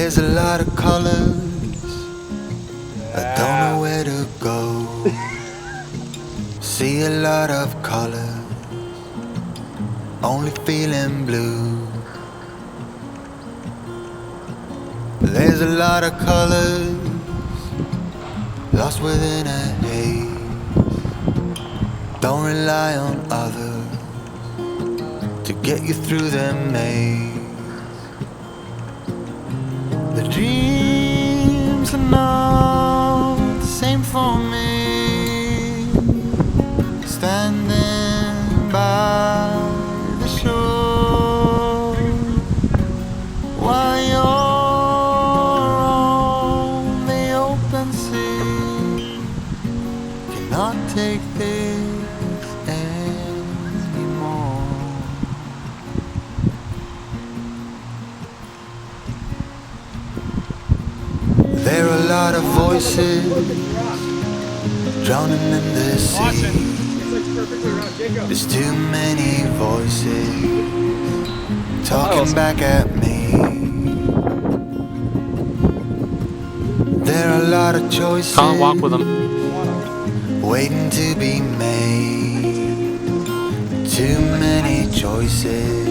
There's a lot of colors, I don't know where to go. See a lot of colors, only feeling blue. There's a lot of colors, lost within a haze. Don't rely on others to get you through the maze. The dreams are not the same for me. Standing by the shore while you're on the open sea, cannot take this anymore. There are a lot of voices drowning in the sea. There's too many voices talking back at me. There are a lot of choices. Can't walk with them. Waiting to be made. Too many choices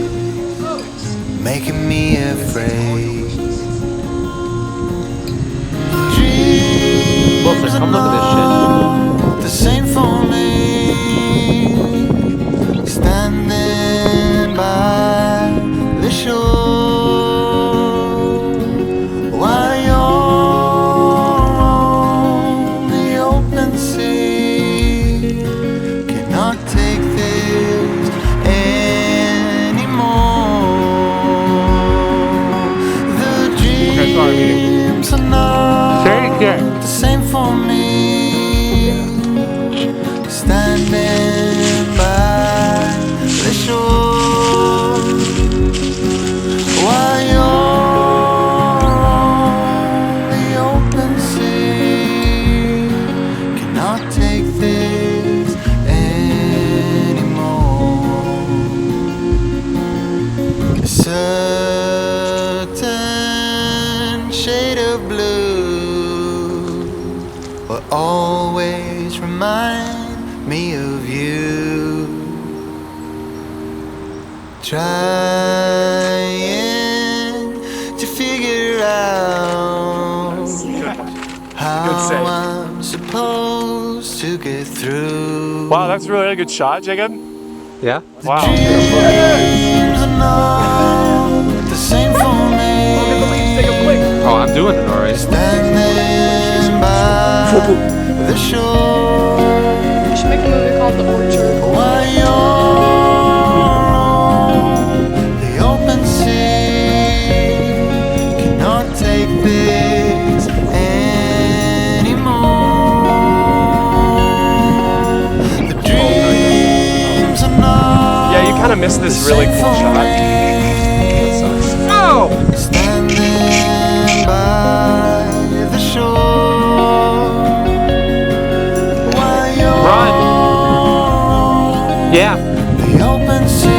making me afraid. Dreams are not the same for me. Standing by the shore while you're on the open sea, cannot take this anymore. The dreams are not the same for me. Standing by the shore while you're on the open sea, cannot take this anymore. A certain shade of blue will always remind me of you. Trying to figure out how I'm supposed to get through. Wow, that's really a good shot, Jacob. Yeah? Wow. Dreams are not the same for me. Oh, I'm doing it already. Standing by the shore. We should make a movie called The Orchard. While you're on the open sea, cannot take this anymore. The dreams are not. Yeah, you kind of missed this really cool shot. Oh! Standing by the shore while you're Run! Yeah. the open sea.